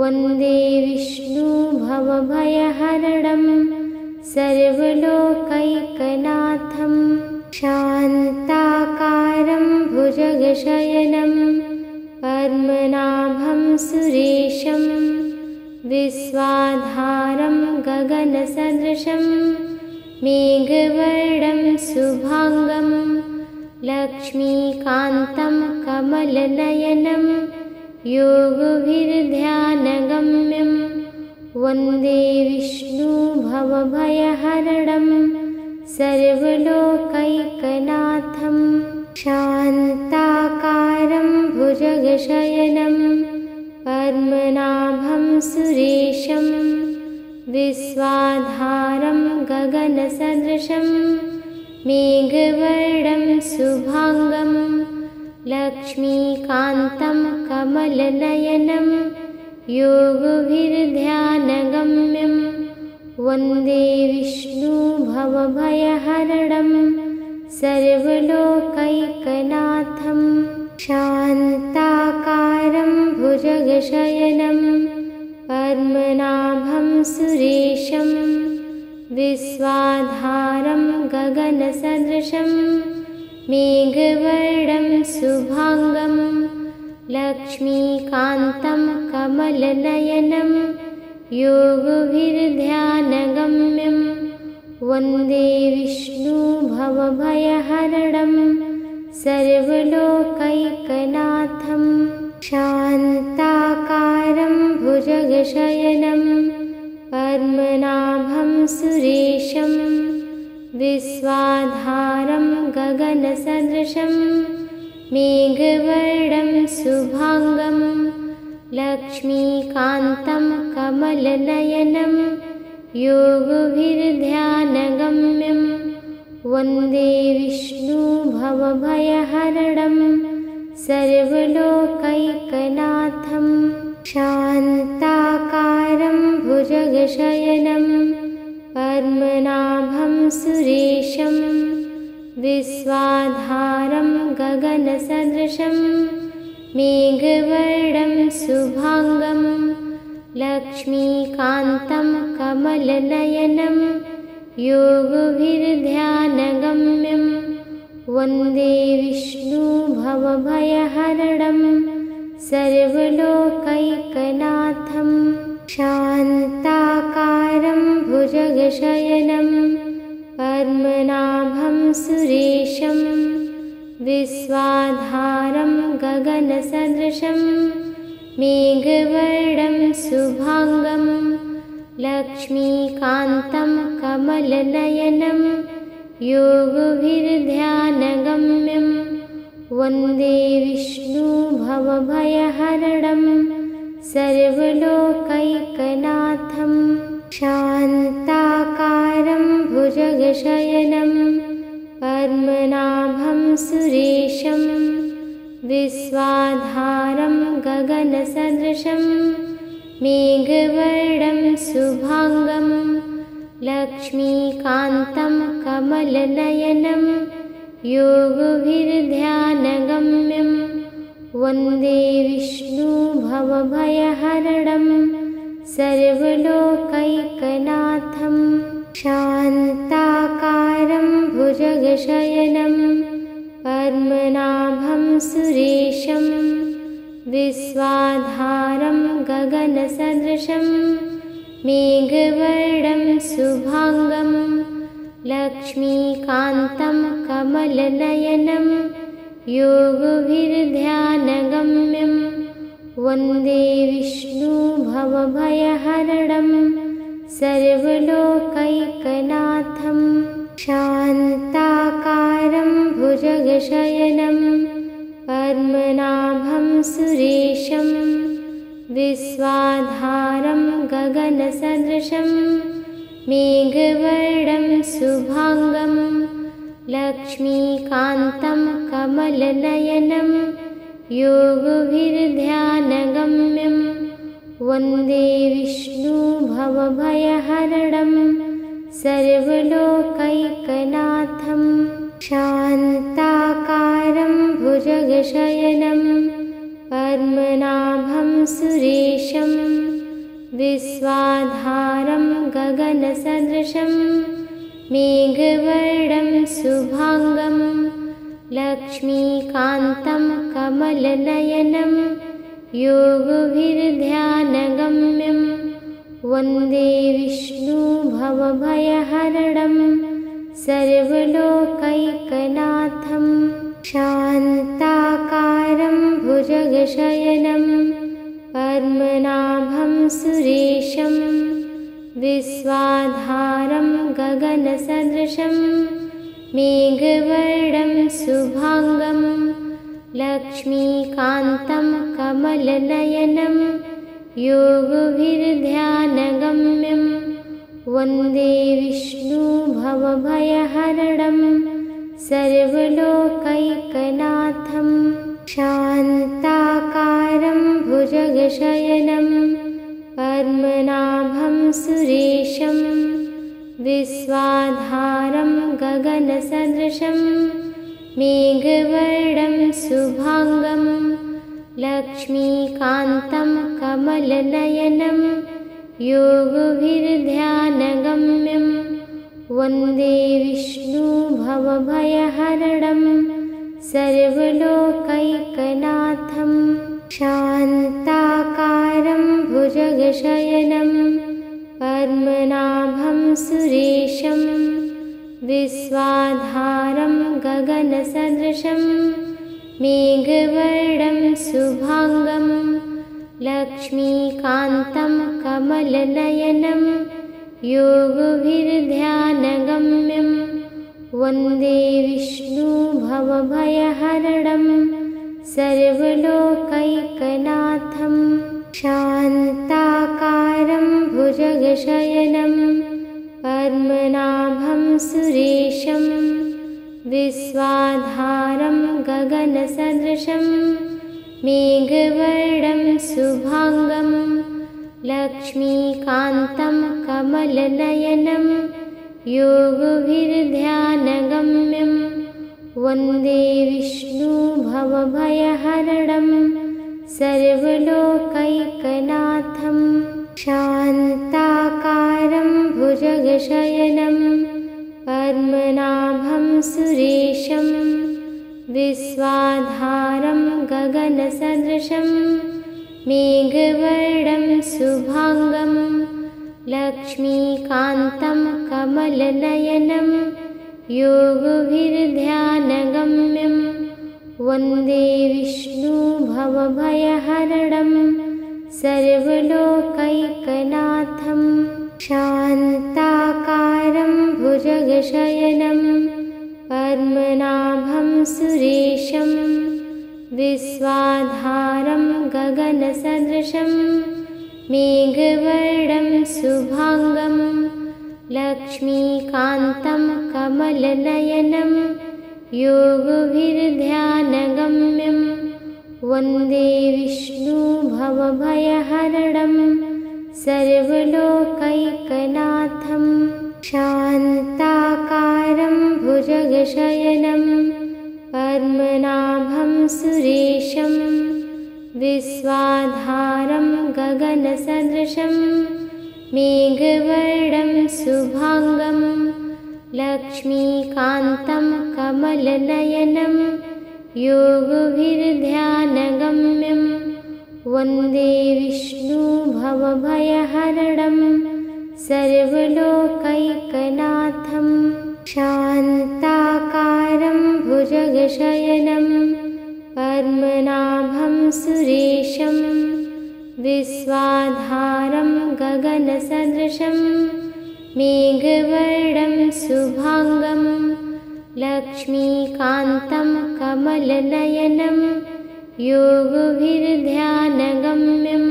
Speaker 1: वन्दे विष्णु भवभयहरणं सर्वलोकैकनाथं शान्ताकारं भुजगशयनं पद्मनाभं सुरेशं विश्वाधारं गगनसदृशं मेघवर्णं शुभाङ्गं लक्ष्मीकान्तं कमलनयनं योगभिर्ध्यानगम्यं वन्दे विष्णु भवभयहरणं सर्वलोकैकनाथं शान्ताकारं भुजगशयनं पद्मनाभं सुरेशं विश्वाधारं गगनसदृशं मेघवर्णं शुभाङ्गं लक्ष्मीकान्तं कमलनयनं योगभिर्ध्यानगम्यं वन्दे विष्णु भवभयहरणं सर्वलोकैकनाथं शान्ताकारं भुजगशयनं पद्मनाभं सुरेशं विश्वाधारं गगनसदृशं मेघवर्णं शुभाङ्गं लक्ष्मीकान्तं कमलनयनं योगभिर्ध्यानगम्यं वन्दे विष्णु भवभयहरणं सर्वलोकैकनाथं शान्ताकारं भुजगशयनं पद्मनाभं सुरेशं विश्वाधारं गगनसदृशं मेघवर्णं शुभाङ्गं लक्ष्मीकान्तं कमलनयनं योगभिर्ध्यानगम्यं वन्दे विष्णु भवभयहरणं सर्वलोकैकनाथं शान्ताकारं भुजगशयनं पद्मनाभं सुरेशं विश्वाधारं गगनसदृशं मेघवर्णं शुभाङ्गं लक्ष्मीकान्तं कमलनयनं योगभिर्ध्यानगम्यं वन्दे विष्णु भवभयहरणं सर्वलोकैकनाथं शान्ताकारं भुजगशयनं पद्मनाभं सुरेशं विश्वाधारं गगनसदृशं मेघवर्णं शुभाङ्गं लक्ष्मीकान्तं कमलनयनं योगभिर्ध्यानगम्यं वन्दे विष्णु भवभयहरणं सर्वलोकैकनाथं शान्ताकारं भुजगशयनं पद्मनाभं सुरेशं विश्वाधारं गगनसदृशं मेघवर्णं शुभाङ्गं लक्ष्मीकान्तं कमलनयनं योगभिर्ध्यानगम्यं वन्दे विष्णु भवभयहरणं सर्वलोकैकनाथं शान्ताकारं भुजगशयनं पद्मनाभं सुरेशं विश्वाधारं गगनसदृशं मेघवर्णं शुभाङ्गं लक्ष्मीकान्तं कमलनयनं योगभिर्ध्यानगम्यं वन्दे विष्णु भवभयहरणं सर्वलोकैकनाथं शान्ताकारं भुजगशयनं पद्मनाभं सुरेशं विश्वाधारं गगनसदृशं मेघवर्णं शुभांगं लक्ष्मीकान्तं कमलनयनं योगभिर्ध्यानगम्यं वन्दे विष्णुभवभयहरणं सर्वलोकैकनाथं शान्ताकारं भुजगशयनं पद्मनाभं सुरेशं विश्वाधारं गगनसदृशं मेघवर्णं शुभांगं लक्ष्मीकान्तं कमलनयनं योगभिर्ध्यानगम्यं वन्दे विष्णुभवभयहरणं सर्वलोकैकनाथं शान्ताकारं भुजगशयनं पद्मनाभं सुरेशं विश्वाधारं गगनसदृशं मेघवर्णं शुभांगं लक्ष्मीकान्तं कमलनयनं योगभिर्ध्यानगम्यं वन्दे विष्णुभवभयहरणं सर्वलोकैकनाथं शान्ताकारं भुजगशयनं पद्मनाभं सुरेशं विश्वाधारं गगनसदृशं मेघवर्णं शुभांगं लक्ष्मीकान्तं कमलनयनं योगभिर्ध्यानगम्यं वन्दे विष्णुभवभयहरणं सर्वलोकैकनाथं शान्ताकारं भुजगशयनं पद्मनाभं सुरेशं विश्वाधारं गगनसदृशं मेघवर्णं शुभांगं लक्ष्मीकान्तं कमलनयनं योगभिर्ध्यानगम्यं वन्दे विष्णुभवभयहरणं सर्वलोकैकनाथं शान्ताकारं भुजगशयनं पद्मनाभं सुरेशं विश्वाधारं गगनसदृशं मेघवर्णं शुभांगं लक्ष्मीकान्तं कमलनयनं योगभिर्ध्यानगम्यं वन्दे विष्णुभवभयहरणं सर्वलोकैकनाथं शान्ताकारं भुजगशयनं पद्मनाभं सुरेशं विश्वाधारं गगनसदृशं मेघवर्णं शुभांगं लक्ष्मीकान्तं कमलनयनं योगभिर्ध्यानगम्यं वन्दे विष्णुभवभयहरणं सर्वलोकैकनाथं शान्ताकारं भुजगशयनं पद्मनाभं सुरेशं विश्वाधारं गगनसदृशं मेघवर्णं शुभांगं लक्ष्मीकान्तं कमलनयनं योगभिर्ध्यानगम्यं वन्दे विष्णुभवभयहरणं सर्वलोकैकनाथं शान्ताकारं भुजगशयनं पद्मनाभं सुरेशं विश्वाधारं गगनसदृशं मेघवर्णं शुभांगं लक्ष्मीकान्तं कमलनयनं योगभिर्ध्यानगम्यं वन्दे विष्णुभवभयहरणं सर्वलोकैकनाथं शान्ताकारं भुजगशयनं पद्मनाभं सुरेशं विश्वाधारं गगनसदृशं मेघवर्णं शुभांगं लक्ष्मीकान्तं कमलनयनं योगभिर्ध्यानगम्यं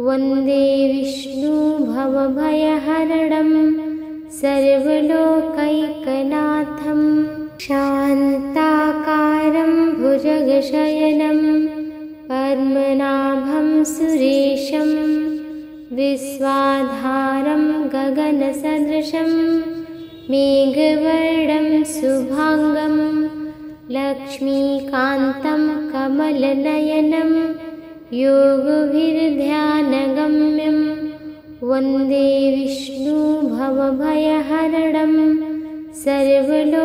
Speaker 1: वन्दे विष्णु भवभयहरणं सर्वलोकैकनाथं शान्ताकारं भुजगशयनं पद्मनाभं सुरेशं विश्वाधारं गगनसदृशं मेघवर्णं शुभाङ्गं लक्ष्मीकान्तं कमलनयनं योगभिर्ध्यानगम्यं वन्दे विष्णु भवभयहरणं सर्वलोकैकनाथं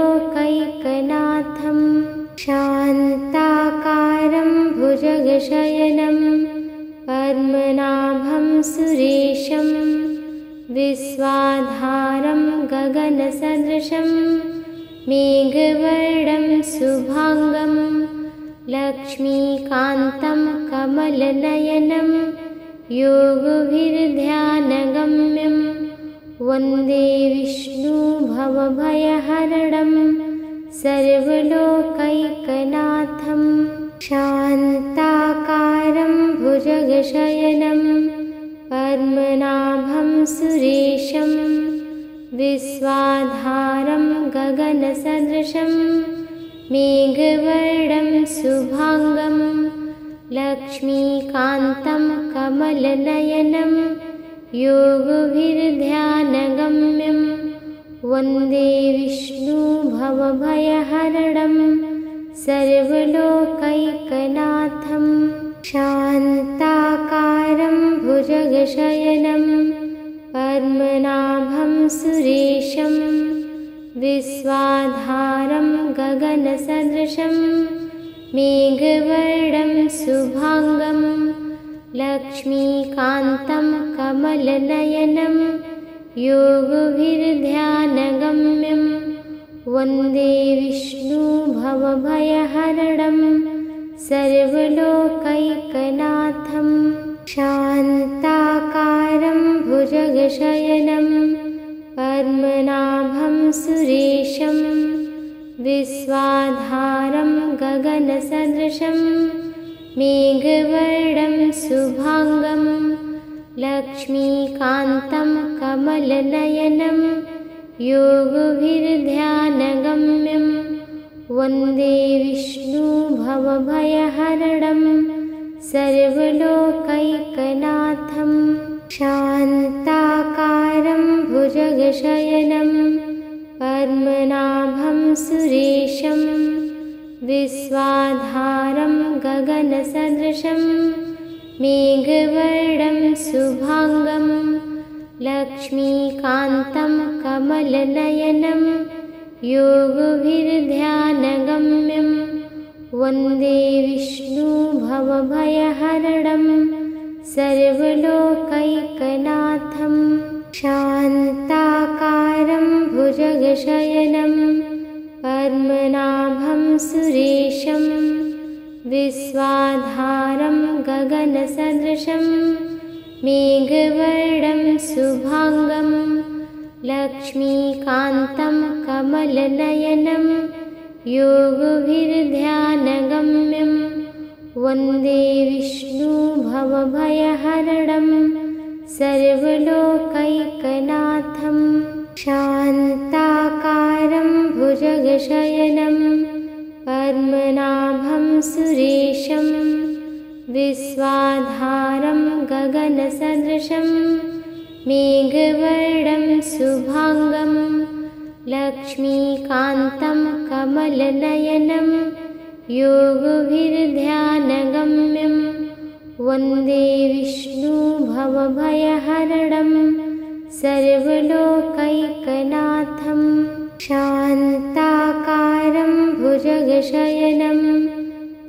Speaker 1: शान्ताकारं भुजगशयनं पद्मनाभं सुरेशं विश्वाधारं गगनसदृशं मेघवर्णं शुभाङ्गं लक्ष्मीकान्तं कमलनयनं योगभिर्ध्यानगम्यं वन्दे विष्णु भवभयहरणं सर्वलोकैकनाथं शान्ताकारं भुजगशयनं पद्मनाभं सुरेशं विश्वाधारं गगनसदृशं मेघवर्णं शुभाङ्गं लक्ष्मीकान्तं कमलनयनं योगभिर्ध्यानगम्यं वन्दे विष्णु भवभयहरणं सर्वलोकैकनाथं शान्ताकारं भुजगशयनं पद्मनाभं सुरेशं विश्वाधारं गगनसदृशं मेघवर्णं शुभाङ्गं लक्ष्मीकान्तं कमलनयनं योगभिर्ध्यानगम्यं वन्दे विष्णु भवभयहरणं सर्वलोकैकनाथं शान्ताकारं भुजगशयनं पद्मनाभं सुरेशं विश्वाधारं गगनसदृशं मेघवर्णं शुभाङ्गं लक्ष्मीकान्तं कमलनयनं योगभिर्ध्यानगम्यं वन्दे विष्णु भवभयहरणं सर्वलोकैकनाथं शान्ताकारं भुजगशयनं पद्मनाभं सुरेशं विश्वाधारं गगनसदृशं मेघवर्णं शुभाङ्गं लक्ष्मीकान्तं कमलनयनं योगभिर्ध्यानगम्यं वन्दे विष्णु भवभयहरणं सर्वलोकैकनाथं शान्ताकारं भुजगशयनं पद्मनाभं सुरेशं विश्वाधारं गगनसदृशं मेघवर्णं शुभाङ्गं लक्ष्मीकान्तं कमलनयनं योगभिर्ध्यानगम्यं वन्दे विष्णु भवभयहरणं सर्वलोकैकनाथं शान्ताकारं भुजगशयनं पद्मनाभं सुरेशं विश्वाधारं गगनसदृशं मेघवर्णं शुभाङ्गं लक्ष्मीकान्तं कमलनयनं योगभिर्ध्यानगम्यं वन्दे विष्णु भवभयहरणं सर्वलोकैकनाथं शान्ताकारं भुजगशयनं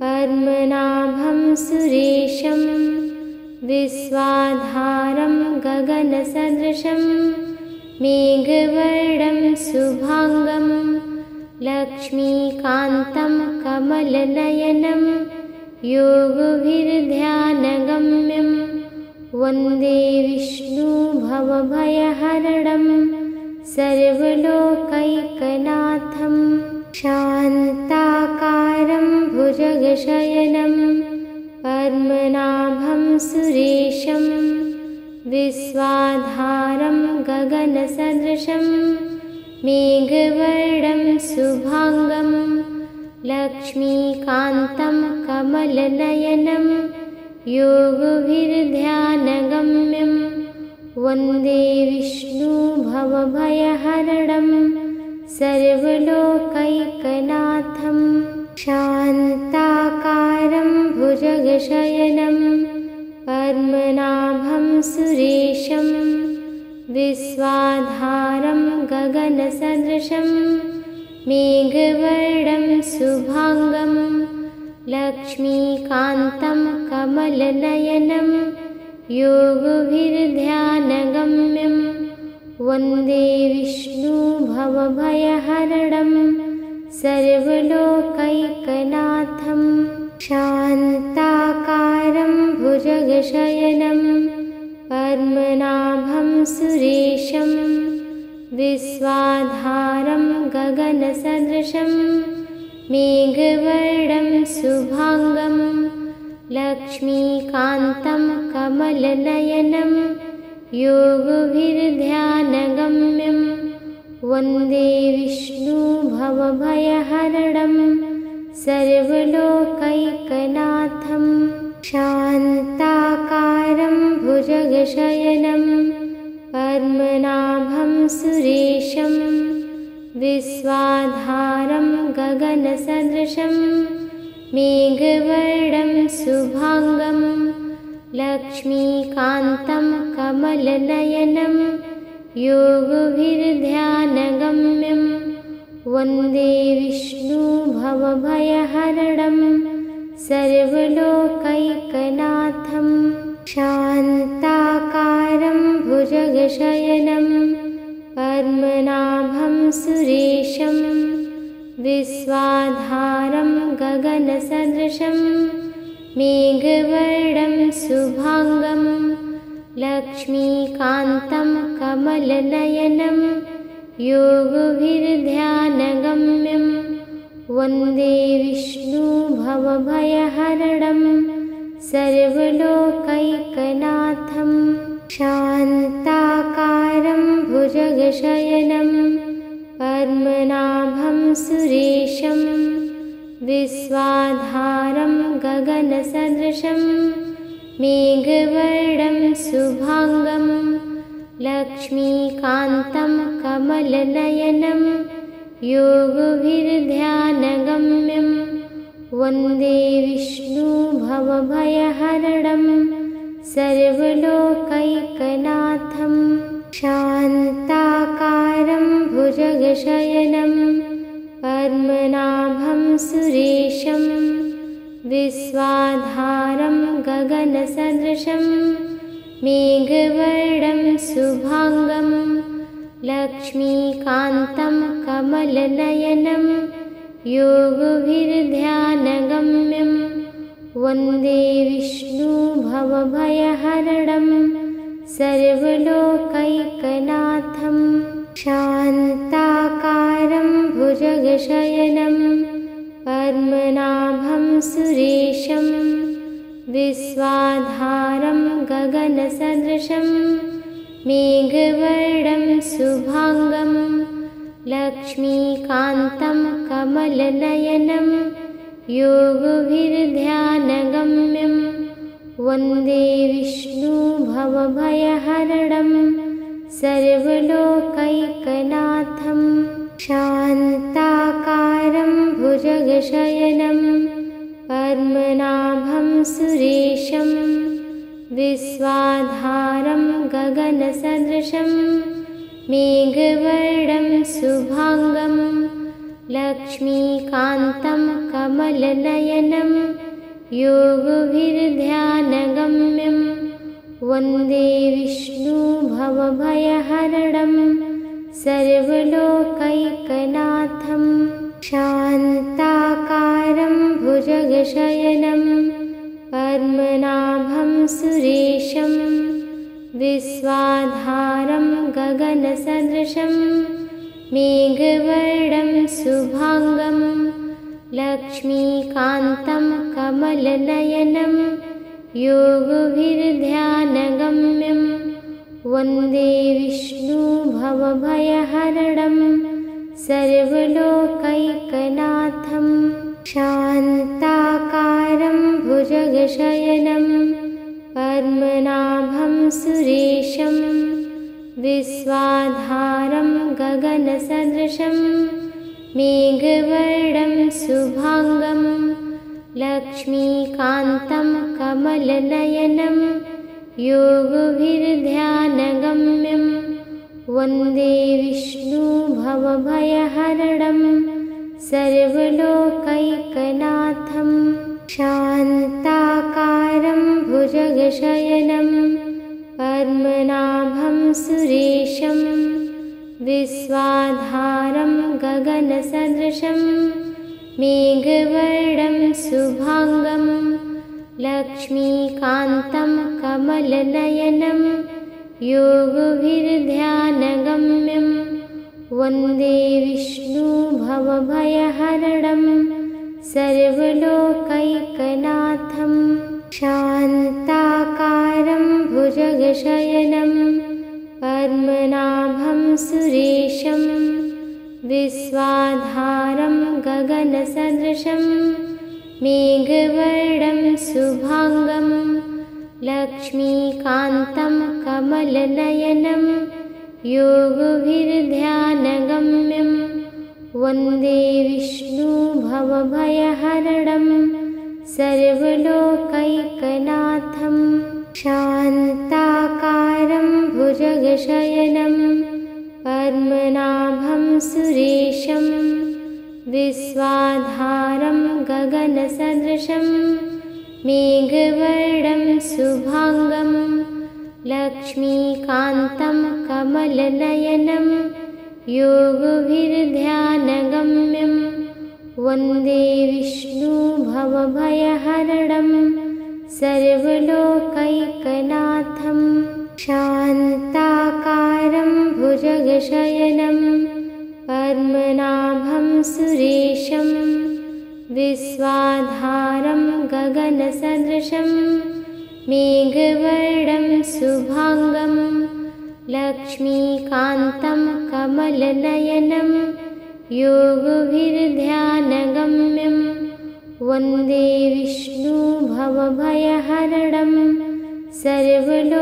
Speaker 1: पद्मनाभं सुरेशं विश्वाधारं गगनसदृशं मेघवर्णं शुभाङ्गं लक्ष्मीकान्तं कमलनयनं योगभिर्ध्यानगम्यं वन्दे विष्णु भवभयहरणं सर्वलोकैकनाथं शान्ताकारं भुजगशयनं पद्मनाभं सुरेशं विश्वाधारं गगनसदृशं मेघवर्णं शुभांगं लक्ष्मीकान्तं कमलनयनं योगभिर्ध्यानगम्यं वन्दे विष्णु भवभयहरणं सर्वलोकैकनाथं। शान्ताकारं भुजगशयनं पद्मनाभं सुरेशं विश्वाधारं गगनसदृशं मेघवर्णं शुभांगं लक्ष्मीकान्तं कमलनयनं योगभिर्ध्यानगम्यं वन्दे विष्णु भवभयहरणं सर्वलोकैकनाथं। शान्ताकारं भुजगशयनं पद्मनाभं सुरेशं विश्वाधारं गगनसदृशं मेघवर्णं शुभांगं लक्ष्मीकान्तं कमलनयनं योगभिर्ध्यानगम्यं वन्दे विष्णु भवभयहरणं सर्वलोकैकनाथं। शान्ताकारं भुजगशयनं पद्मनाभं सुरेशं विश्वाधारं गगनसदृशं मेघवर्णं शुभांगं लक्ष्मीकान्तं कमलनयनं योगभिर्ध्यानगम्यं वन्दे विष्णु भवभयहरणं सर्वलोकैकनाथं। शान्ताकारं भुजगशयनं पद्मनाभं सुरेशं विश्वाधारं गगनसदृशं मेघवर्णं शुभांगं लक्ष्मीकान्तं कमलनयनं योगभिर्ध्यानगम्यं वन्दे विष्णु भवभयहरणं सर्वलोकैकनाथं। शान्ताकारं भुजगशयनं पद्मनाभं सुरेशं विश्वाधारं गगनसदृशं मेघवर्णं शुभांगं लक्ष्मीकान्तं कमलनयनं योगभिर्ध्यानगम्यं वन्दे विष्णु भवभयहरणं सर्वलोकैकनाथं। शान्ताकारं भुजगशयनं पद्मनाभं सुरेशं विश्वाधारं गगनसदृशं मेघवर्णं शुभांगं लक्ष्मीकान्तं कमलनयनं योगभिर्ध्यानगम्यं वन्दे विष्णु भवभयहरणं सर्वलोकैकनाथं। शान्ताकारं भुजगशयनं पद्मनाभं सुरेशं विश्वाधारं गगनसदृशं मेघवर्णं शुभांगं लक्ष्मीकान्तं कमलनयनं योगभिर्ध्यानगम्यं वन्दे विष्णु भवभयहरणं सर्वलोकैकनाथं। शान्ताकारं भुजगशयनं पद्मनाभं सुरेशं विश्वाधारं गगनसदृशं मेघवर्णं शुभांगं लक्ष्मीकान्तं कमलनयनं योगभिर्ध्यानगम्यं वन्दे विष्णु भवभयहरणं सर्वलोकैकनाथं। शान्ताकारं भुजगशयनं पद्मनाभं सुरेशं विश्वाधारं गगनसदृशं मेघवर्णं शुभाङ्गं लक्ष्मीकान्तं कमलनयनं योगभिर्ध्यानगम्यं वन्दे विष्णुभवभयहरणं सर्वलोकैकनाथं शान्ताकारं भुजगशयनं पद्मनाभं सुरेशं विश्वाधारं गगनसदृशं मेघवर्णं शुभाङ्गं लक्ष्मीकान्तं कमलनयनं योगभिर्ध्यानगम्यं वन्दे विष्णुभवभयहरणं सर्वलोकैकनाथं शान्ताकारं भुजगशयनं पद्मनाभं सुरेशं विश्वाधारं गगनसदृशं मेघवर्णं शुभाङ्गं लक्ष्मीकान्तं कमलनयनं योगभिर्ध्यानगम्यं वन्दे विष्णुभवभयहरणं सर्वलोकैकनाथं शान्ताकारं भुजगशयनं पद्मनाभं सुरेशं विश्वाधारं गगनसदृशं मेघवर्णं शुभाङ्गं लक्ष्मीकान्तं कमलनयनं योगभिर्ध्यानगम्यं वन्दे विष्णुभवभयहरणं सर्वलोकैकनाथं शान्ताकारं भुजगशयनं पद्मनाभं सुरेशं विश्वाधारं गगनसदृशं मेघवर्णं शुभाङ्गं लक्ष्मीकान्तं कमलनयनं योगभिर्ध्यानगम्यं वन्दे विष्णुभवभयहरणं सर्वलोकैकनाथं शान्ताकारं भुजगशयनं पद्मनाभं सुरेशं विश्वाधारं गगनसदृशं मेघवर्णं शुभाङ्गं लक्ष्मीकान्तं कमलनयनं योगभिर्ध्यानगम्यं वन्दे विष्णुभवभयहरणं सर्वलोकैकनाथं